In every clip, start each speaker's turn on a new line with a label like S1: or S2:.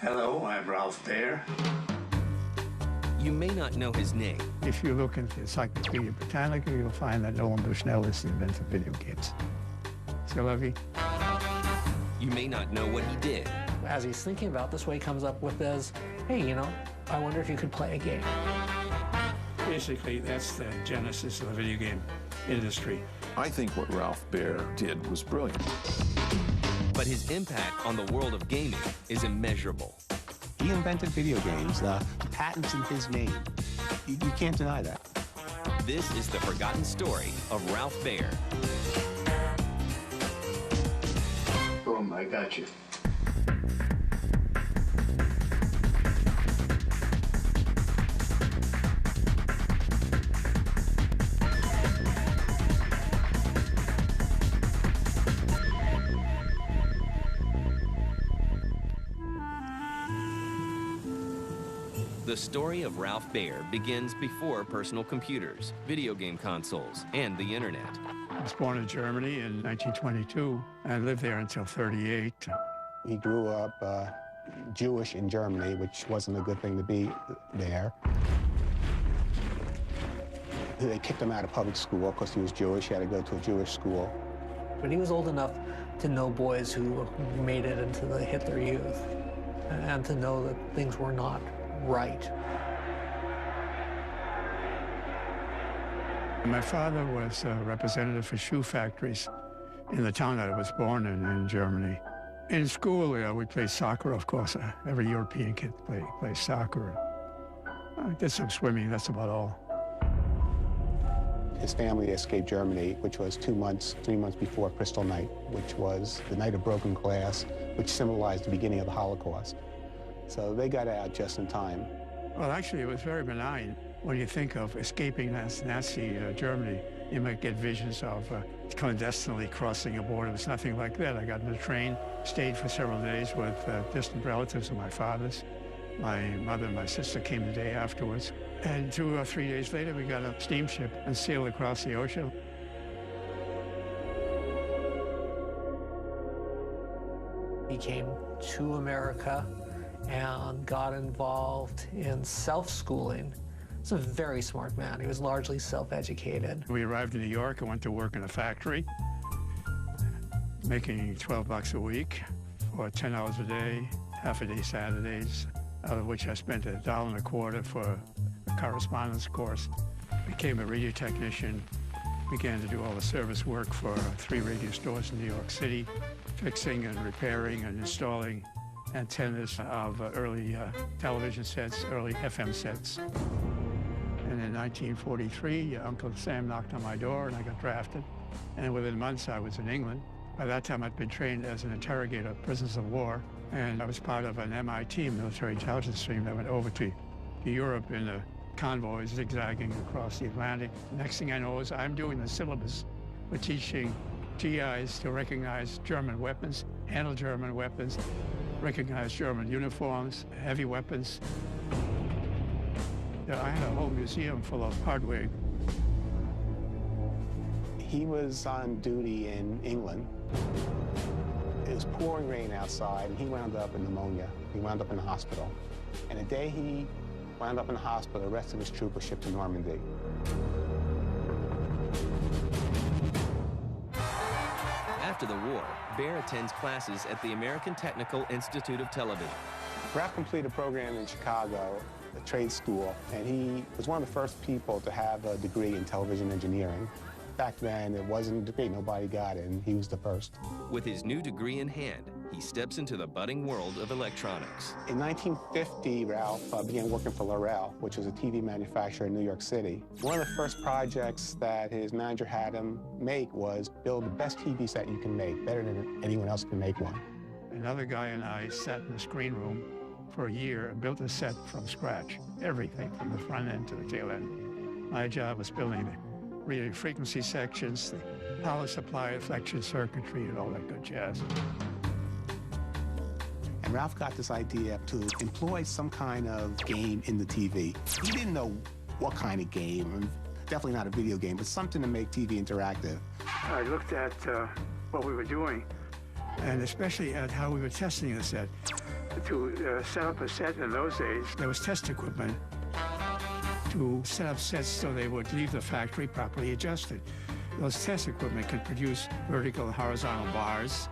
S1: Hello, I'm Ralph Baer.
S2: You may not know his name.
S3: If you look into the Encyclopedia Britannica, you'll find that Nolan Bushnell is the inventor of video games. Sylvie?
S2: You may not know what he did.
S4: As he's thinking about this, what he comes up with is, hey, I wonder if you could play a game.
S3: Basically, that's the genesis of the video game industry.
S5: I think what Ralph Baer did was brilliant.
S2: But his impact on the world of gaming is immeasurable.
S6: He invented video games, patents in his name. You can't deny that.
S2: This is the forgotten story of Ralph Baer.
S1: Boom, I got you.
S2: The story of Ralph Baer begins before personal computers, video game consoles, and the internet.
S3: I was born in Germany in 1922 and lived there until 1938.
S6: He grew up Jewish in Germany, which wasn't a good thing to be there. They kicked him out of public school because he was Jewish. He had to go to a Jewish school.
S4: But he was old enough to know boys who made it into the Hitler Youth and to know that things were not right.
S3: My father was a representative for shoe factories in the town that I was born in Germany. In school, we played soccer, of course. Every European kid plays soccer. I did some swimming, that's about all.
S6: His family escaped Germany, which was 3 months before Crystal Night, which was the night of broken glass, which symbolized the beginning of the Holocaust. So they got out just in time.
S3: Well, actually, it was very benign. When you think of escaping Nazi Germany, you might get visions of clandestinely crossing a border. It was nothing like that. I got in a train, stayed for several days with distant relatives of my father's. My mother and my sister came the day afterwards. And 2 or 3 days later, we got a steamship and sailed across the ocean.
S4: He came to America and got involved in self-schooling. He's a very smart man. He was largely self-educated.
S3: We arrived in New York and went to work in a factory, making $12 a week for 10 hours a day, half a day Saturdays, out of which I spent $1.25 for a correspondence course. Became a radio technician, began to do all the service work for 3 radio stores in New York City, fixing and repairing and installing antennas of early television sets, early FM sets. And in 1943, Uncle Sam knocked on my door and I got drafted. And within months, I was in England. By that time, I'd been trained as an interrogator of prisoners of war. And I was part of an MIT military intelligence team that went over to Europe in a convoy zigzagging across the Atlantic. Next thing I know is I'm doing the syllabus for teaching GIs to recognize German weapons, handle German weapons, recognize German uniforms, heavy weapons. I had a whole museum full of hardware.
S6: He was on duty in England. It was pouring rain outside, and he wound up in pneumonia. He wound up in the hospital. And the day he wound up in the hospital, the rest of his troop was shipped to Normandy.
S2: After the war, Baer attends classes at the American Technical Institute of Television.
S6: Ralph completed a program in Chicago, a trade school, and he was one of the first people to have a degree in television engineering. Back then, it wasn't a degree, nobody got it, and he was the first.
S2: With his new degree in hand, he steps into the budding world of electronics.
S6: In 1950, Ralph began working for L'Oreal, which was a TV manufacturer in New York City. One of the first projects that his manager had him make was build the best TV set you can make, better than anyone else can make one.
S3: Another guy and I sat in the screen room for a year and built a set from scratch, everything from the front end to the tail end. My job was building the radio frequency sections, the power supply, reflection circuitry, and all that good jazz.
S6: And Ralph got this idea to employ some kind of game in the TV. He didn't know what kind of game, definitely not a video game, but something to make TV interactive.
S3: I looked at what we were doing, and especially at how we were testing the set. To set up a set in those days, there was test equipment to set up sets so they would leave the factory properly adjusted. Those test equipment could produce vertical and horizontal bars,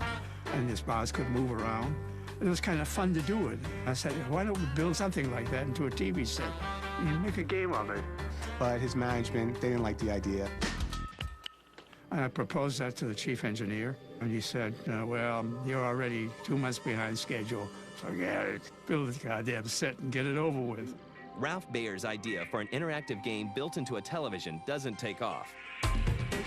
S3: and these bars could move around. It was kind of fun to do it. I said, why don't we build something like that into a TV set? You make a game of it.
S6: But his management, they didn't like the idea.
S3: And I proposed that to the chief engineer, and he said, well, you're already 2 months behind schedule. Forget it. Build the goddamn set and get it over with.
S2: Ralph Baer's idea for an interactive game built into a television doesn't take off.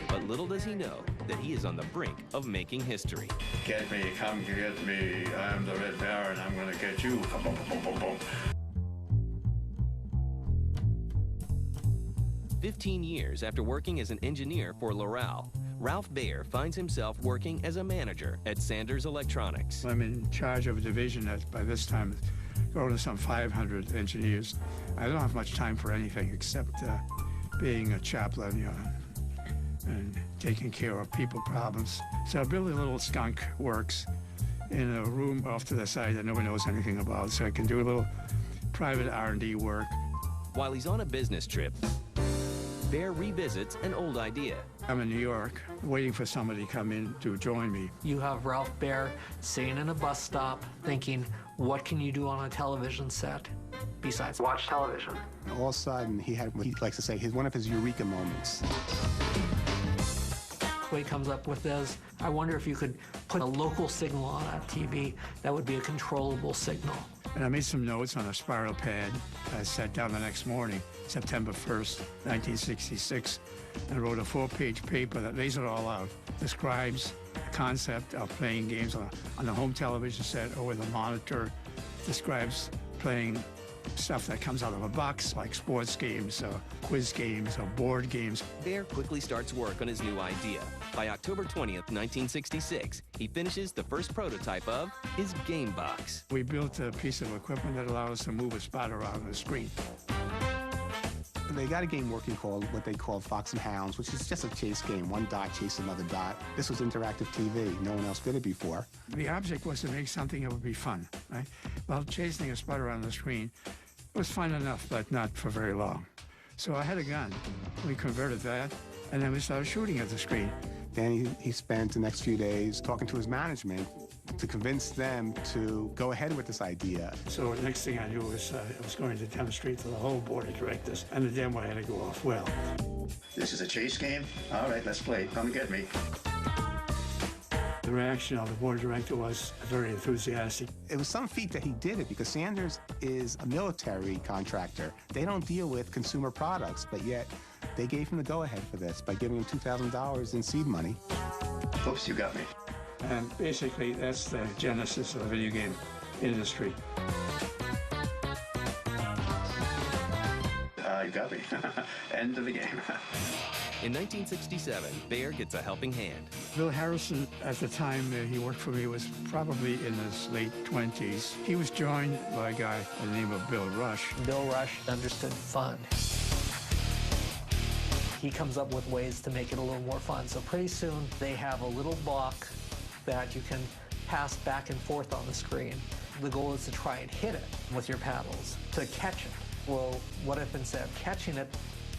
S2: But little does he know that he is on the brink of making history.
S1: Get me, come get me. I'm the Red Baron. I'm going to get you. Boom, boom, boom, boom, boom.
S2: 15 years after working as an engineer for L'Oreal, Ralph Baer finds himself working as a manager at Sanders Electronics.
S3: I'm in charge of a division that by this time is grown to some 500 engineers. I don't have much time for anything except being a chaplain, and taking care of people problems. So I built a little skunk works in a room off to the side that nobody knows anything about, so I can do a little private R&D work.
S2: While he's on a business trip, Baer revisits an old idea.
S3: I'm in New York, waiting for somebody to come in to join me.
S4: You have Ralph Baer sitting in a bus stop thinking, what can you do on a television set besides watch television?
S6: And all of a sudden, he had what he likes to say, one of his eureka moments.
S4: What he comes up with is, I wonder if you could put a local signal on that TV that would be a controllable signal.
S3: And I made some notes on a spiral pad. I sat down the next morning, September 1st, 1966, and wrote a 4-page paper that lays it all out. Describes the concept of playing games on a home television set or with a monitor. Describes playing stuff that comes out of a box, like sports games, quiz games, or board games.
S2: Baer quickly starts work on his new idea. By October 20th, 1966, he finishes the first prototype of his game box.
S3: We built a piece of equipment that allowed us to move a spot around the screen.
S6: They got a game working called what they called Fox and Hounds, which is just a chase game. One dot chase another dot. This was interactive TV. No one else did it before.
S3: The object was to make something that would be fun, right? Well, chasing a spot around the screen was fun enough, but not for very long. So I had a gun. We converted that, and then we started shooting at the screen.
S6: Then he spent the next few days talking to his management to convince them to go ahead with this idea.
S3: So the next thing I knew was I was going to demonstrate to the whole board of directors, and the demo had to go off well.
S1: This is a chase game? All right, let's play. Come get me.
S3: The reaction of the board of directors was very enthusiastic.
S6: It was some feat that he did it because Sanders is a military contractor. They don't deal with consumer products, but yet they gave him the go-ahead for this by giving him $2,000 in seed money.
S1: Oops, you got me.
S3: And basically, that's the genesis of the video game industry.
S1: You got me. End of the game.
S2: In 1967, Baer gets a helping hand.
S3: Bill Harrison, at the time he worked for me, was probably in his late 20s. He was joined by a guy by the name of Bill Rush.
S4: Bill Rush understood fun. He comes up with ways to make it a little more fun. So pretty soon, they have a little block that you can pass back and forth on the screen. The goal is to try and hit it with your paddles, to catch it. Well, what if instead of catching it,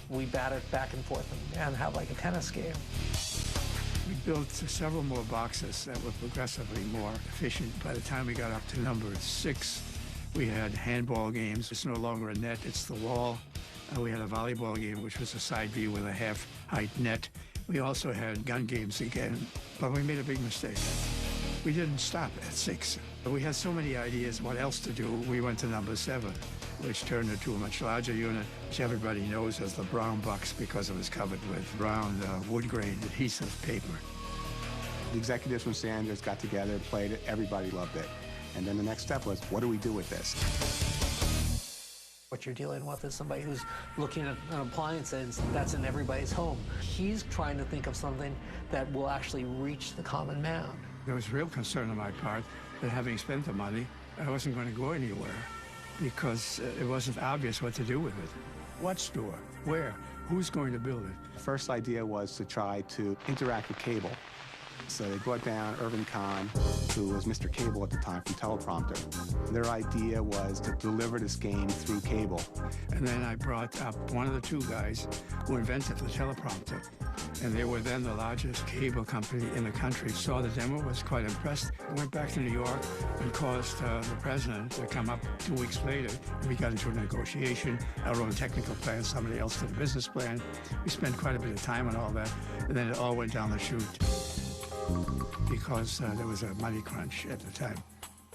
S4: we bat it back and forth and have like a tennis game?
S3: We built several more boxes that were progressively more efficient. By the time we got up to number 6, we had handball games. It's no longer a net, it's the wall. We had a volleyball game, which was a side view with a half-height net. We also had gun games again, but we made a big mistake. We didn't stop at 6. We had so many ideas what else to do. We went to number 7, which turned into a much larger unit, which everybody knows as the brown box because it was covered with brown wood grain adhesive paper.
S6: The executives from Sanders got together, played it, everybody loved it. And then the next step was, what do we do with this?
S4: What you're dealing with is somebody who's looking at an appliance that's in everybody's home. He's trying to think of something that will actually reach the common man.
S3: There was real concern on my part that having spent the money, I wasn't going to go anywhere because it wasn't obvious what to do with it. What store? Where? Who's going to build it?
S6: The first idea was to try to interact with cable. So they brought down Irvin Kahn, who was Mr. Cable at the time, from Teleprompter. Their idea was to deliver this game through cable.
S3: And then I brought up one of the two guys who invented the teleprompter. And they were then the largest cable company in the country. Saw the demo, was quite impressed. Went back to New York and caused the president to come up 2 weeks later. And we got into a negotiation, our own technical plan, somebody else did a business plan. We spent quite a bit of time on all that. And then it all went down the chute because there was a money crunch at the time.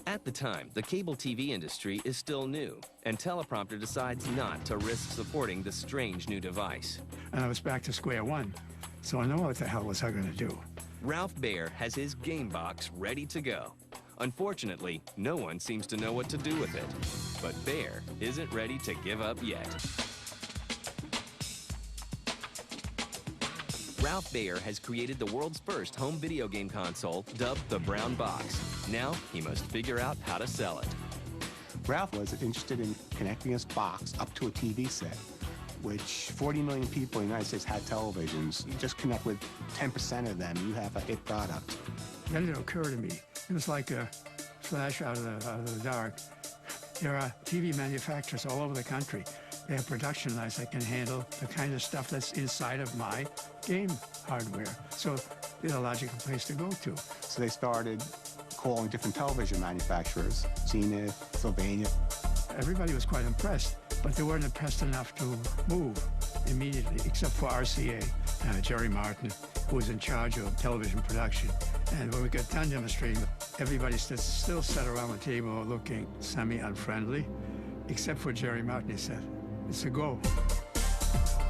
S2: At the time, the cable TV industry is still new, and Teleprompter decides not to risk supporting the strange new device.
S3: And I was back to square one, so I know what the hell was I going to do.
S2: Ralph Baer has his game box ready to go. Unfortunately, no one seems to know what to do with it. But Baer isn't ready to give up yet. Ralph Baer has created the world's first home video game console, dubbed the Brown Box. Now, he must figure out how to sell it.
S6: Ralph was interested in connecting his box up to a TV set, which 40 million people in the United States had televisions. You just connect with 10% of them, you have a hit product.
S3: Then it occurred to me, it was like a flash out of the dark. There are TV manufacturers all over the country. They have production lines that can handle the kind of stuff that's inside of my game hardware. So they're a logical place to go to.
S6: So they started calling different television manufacturers, Zenith, Sylvania.
S3: Everybody was quite impressed, but they weren't impressed enough to move immediately, except for RCA, Jerry Martin, who was in charge of television production. And when we got done demonstrating, everybody still sat around the table looking semi-unfriendly, except for Jerry Martin. He said, "It's a go."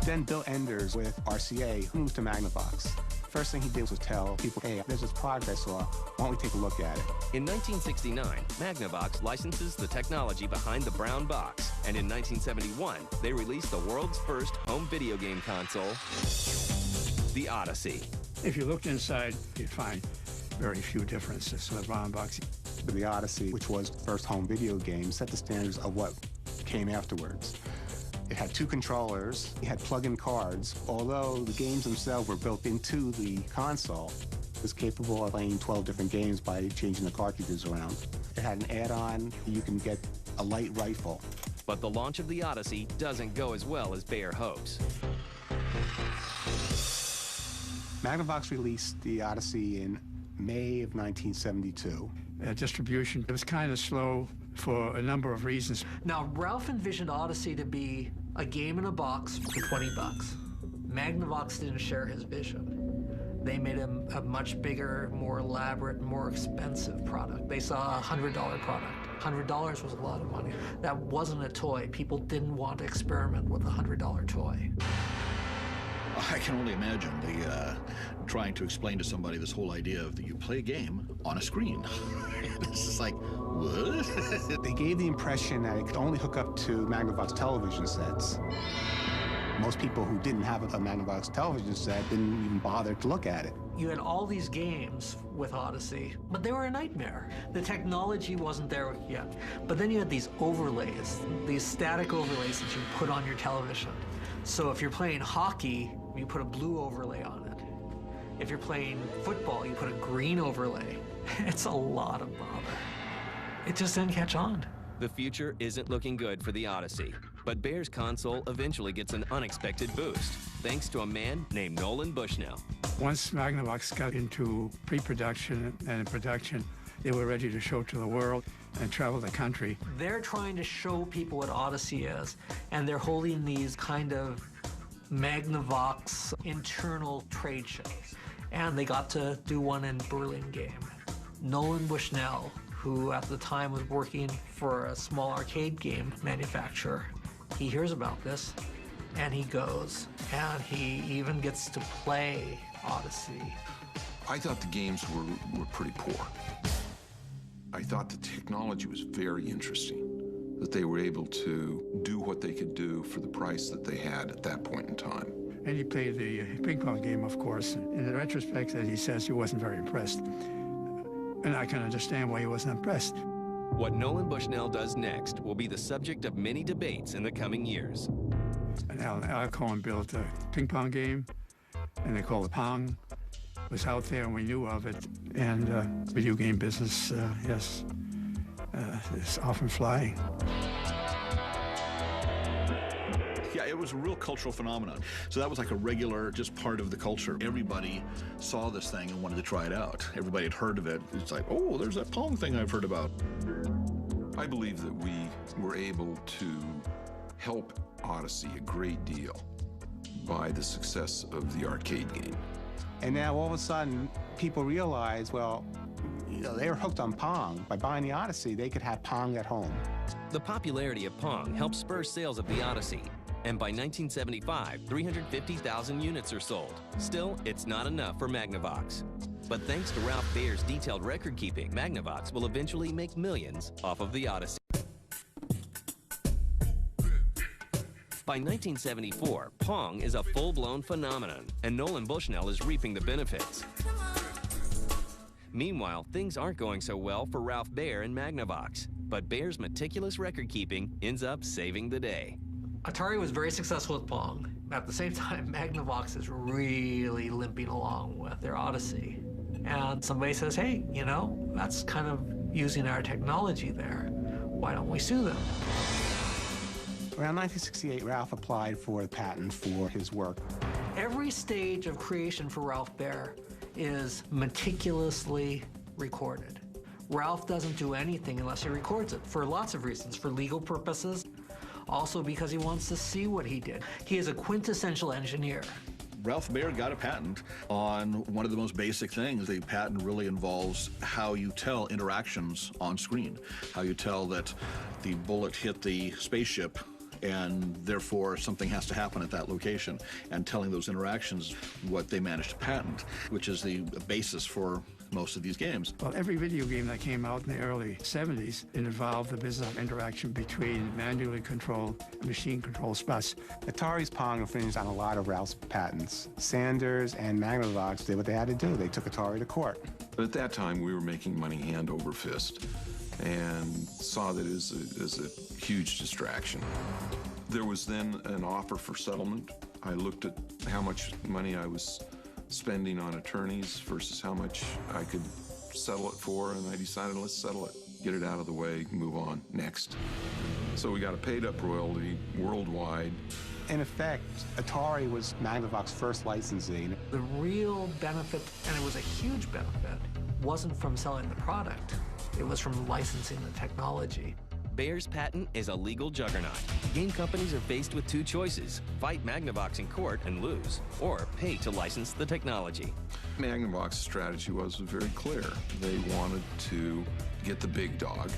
S6: Then Bill Enders with RCA moved to Magnavox. First thing he did was tell people, hey, there's this product I saw, why don't we take a look at it?
S2: In 1969, Magnavox licenses the technology behind the Brown Box, and in 1971, they released the world's first home video game console, the Odyssey.
S3: If you looked inside, you'd find very few differences with the Brown Box.
S6: The Odyssey, which was the first home video game, set the standards of what came afterwards. It had two controllers, it had plug-in cards. Although the games themselves were built into the console, it was capable of playing 12 different games by changing the cartridges around. It had an add-on, you can get a light rifle.
S2: But the launch of the Odyssey doesn't go as well as Baer hopes.
S6: Magnavox released the Odyssey in May of 1972.
S3: Distribution, it was kind of slow for a number of reasons.
S4: Now, Ralph envisioned Odyssey to be a game in a box for 20 bucks. Magnavox didn't share his vision. They made him a much bigger, more elaborate, more expensive product. They saw a $100 product. $100 was a lot of money. That wasn't a toy. People didn't want to experiment with a $100 toy.
S7: I can only imagine trying to explain to somebody this whole idea of that you play a game on a screen. It's just like, what?
S6: They gave the impression that it could only hook up to Magnavox television sets. Most people who didn't have a Magnavox television set didn't even bother to look at it.
S4: You had all these games with Odyssey, but they were a nightmare. The technology wasn't there yet. But then you had these overlays, these static overlays that you put on your television. So if you're playing hockey, you put a blue overlay on it. If you're playing football, you put a green overlay. It's a lot of bother. It just didn't catch on.
S2: The future isn't looking good for the Odyssey, but Baer's console eventually gets an unexpected boost, thanks to a man named Nolan Bushnell.
S3: Once Magnavox got into pre-production and in production, they were ready to show to the world and travel the country.
S4: They're trying to show people what Odyssey is, and they're holding these kind of Magnavox internal trade shows. And they got to do one in Burlingame. Nolan Bushnell, who at the time was working for a small arcade game manufacturer, he hears about this, and he goes, and he even gets to play Odyssey.
S5: I thought the games were pretty poor. I thought the technology was very interesting, that they were able to do what they could do for the price that they had at that point in time.
S3: And he played the ping pong game, of course. In retrospect, he says he wasn't very impressed. And I can understand why he wasn't impressed.
S2: What Nolan Bushnell does next will be the subject of many debates in the coming years.
S3: And Al Cohen built a ping pong game, and they called it Pong. was out there and we knew of it. And video game business, yes, is often flying.
S7: Yeah, it was a real cultural phenomenon. So that was like a regular, just part of the culture. Everybody saw this thing and wanted to try it out. Everybody had heard of it. It's like, oh, there's that Pong thing I've heard about.
S5: I believe that we were able to help Odyssey a great deal by the success of the arcade game.
S6: And now all of a sudden, people realize, well, you know, they were hooked on Pong. By buying the Odyssey, they could have Pong at home.
S2: The popularity of Pong helped spur sales of the Odyssey. And by 1975, 350,000 units are sold. Still, it's not enough for Magnavox. But thanks to Ralph Baer's detailed record keeping, Magnavox will eventually make millions off of the Odyssey. By 1974, Pong is a full-blown phenomenon, and Nolan Bushnell is reaping the benefits. Meanwhile, things aren't going so well for Ralph Baer and Magnavox, but Baer's meticulous record keeping ends up saving the day.
S4: Atari was very successful with Pong. At the same time, Magnavox is really limping along with their Odyssey. And somebody says, hey, you know, that's kind of using our technology there. Why don't we sue them?
S6: Around 1968, Ralph applied for a patent for his work.
S4: Every stage of creation for Ralph Baer is meticulously recorded. Ralph doesn't do anything unless he records it, for lots of reasons, for legal purposes, also because he wants to see what he did. He is a quintessential engineer.
S7: Ralph Baer got a patent on one of the most basic things. The patent really involves how you tell interactions on screen, how you tell that the bullet hit the spaceship and therefore something has to happen at that location, and telling those interactions what they managed to patent, which is the basis for most of these games.
S3: Well, every video game that came out in the early 70s, it involved the business of interaction between manually controlled and machine-controlled spots.
S6: Atari's Pong infringed on a lot of Ralph's patents. Sanders and Magnavox did what they had to do. They took Atari to court.
S5: But at that time, we were making money hand over fist and saw that as a huge distraction. There was then an offer for settlement. I looked at how much money I was spending on attorneys versus how much I could settle it for, and I decided, let's settle it, get it out of the way, move on, next. So we got a paid-up royalty worldwide.
S6: In effect, Atari was Magnavox's first licensee.
S4: The real benefit, and it was a huge benefit, wasn't from selling the product. It was from licensing the technology.
S2: Baer's patent is a legal juggernaut. Game companies are faced with two choices: fight Magnavox in court and lose, or pay to license the technology.
S5: Magnavox's strategy was very clear. They wanted to get the big dog,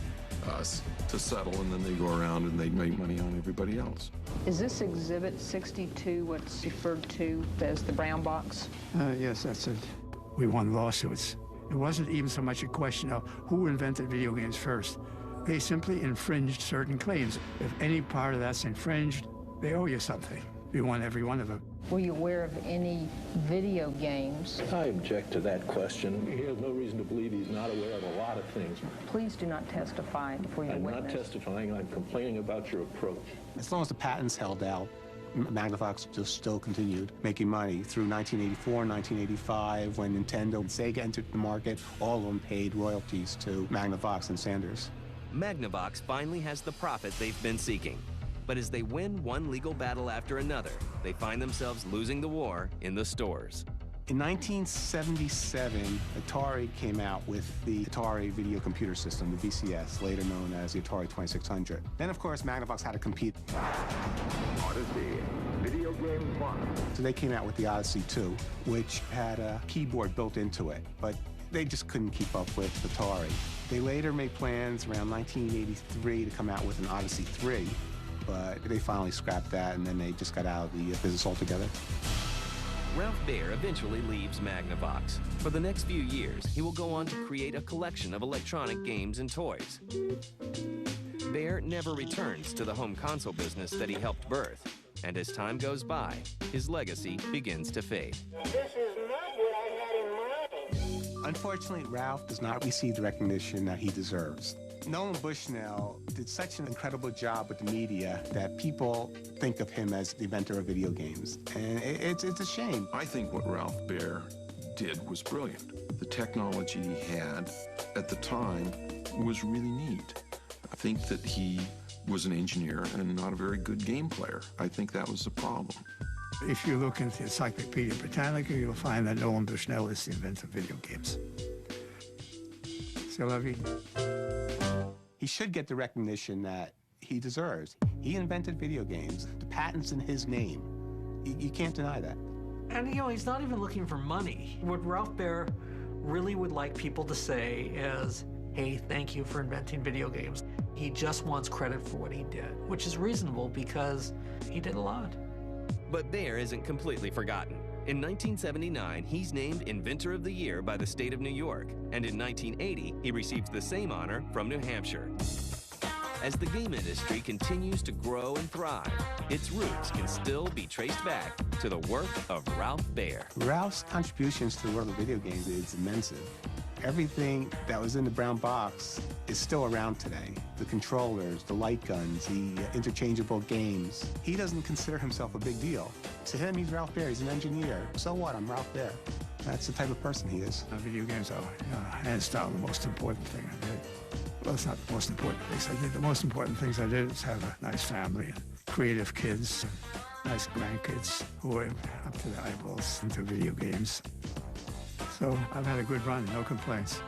S5: us, to settle, and then they go around and they make money on everybody else.
S8: Is this Exhibit 62 what's referred to as the brown box?
S3: Yes, that's it. We won lawsuits. It wasn't even so much a question of who invented video games first. They simply infringed certain claims. If any part of that's infringed, they owe you something. We won every one of them.
S8: Were you aware of any video games?
S9: I object to that question. He has no reason to believe he's not aware of a lot of things.
S8: Please do not testify before your witness.
S9: I'm not testifying. I'm complaining about your approach.
S6: As long as the patents held out, Magnavox just still continued making money through 1984, 1985, when Nintendo and Sega entered the market. All of them paid royalties to Magnavox and Sanders.
S2: Magnavox finally has the profit they've been seeking. But as they win one legal battle after another, they find themselves losing the war in the stores.
S6: In 1977, Atari came out with the Atari Video Computer System, the VCS, later known as the Atari 2600. Then, of course, Magnavox had to compete.
S10: Odyssey, Video Game 1.
S6: So they came out with the Odyssey 2, which had a keyboard built into it, but they just couldn't keep up with Atari. They later made plans around 1983 to come out with an Odyssey 3, but they finally scrapped that, and then they just got out of the business altogether.
S2: Ralph Baer eventually leaves Magnavox. For the next few years, he will go on to create a collection of electronic games and toys. Baer never returns to the home console business that he helped birth, and as time goes by, his legacy begins to fade.
S10: This is not what I had in mind.
S6: Unfortunately, Ralph does not receive the recognition that he deserves. Nolan Bushnell did such an incredible job with the media that people think of him as the inventor of video games. And it's a shame.
S5: I think what Ralph Baer did was brilliant. The technology he had at the time was really neat. I think that he was an engineer and not a very good game player. I think that was the problem.
S3: If you look into Encyclopedia Britannica, you'll find that Nolan Bushnell is the inventor of video games. So, Levy?
S6: He should get the recognition that he deserves. He invented video games. The patent's in his name. You can't deny that.
S4: And, you know, he's not even looking for money. What Ralph Baer really would like people to say is, hey, thank you for inventing video games. He just wants credit for what he did, which is reasonable because he did a lot.
S2: But Baer isn't completely forgotten. In 1979, he's named Inventor of the Year by the state of New York, and in 1980, he receives the same honor from New Hampshire. As the game industry continues to grow and thrive, its roots can still be traced back to the work of Ralph Baer.
S6: Ralph's contributions to the world of video games is immense. Everything that was in the brown box is still around today. The controllers, the light guns, the interchangeable games. He doesn't consider himself a big deal. To him, he's Ralph Baer. He's an engineer. So what? I'm Ralph Baer. That's the type of person he is.
S3: Video games are, hands down, the most important thing I did. Well, it's not the most important things I did. The most important things I did is have a nice family, and creative kids, and nice grandkids who are up to their eyeballs into video games. So I've had a good run, no complaints.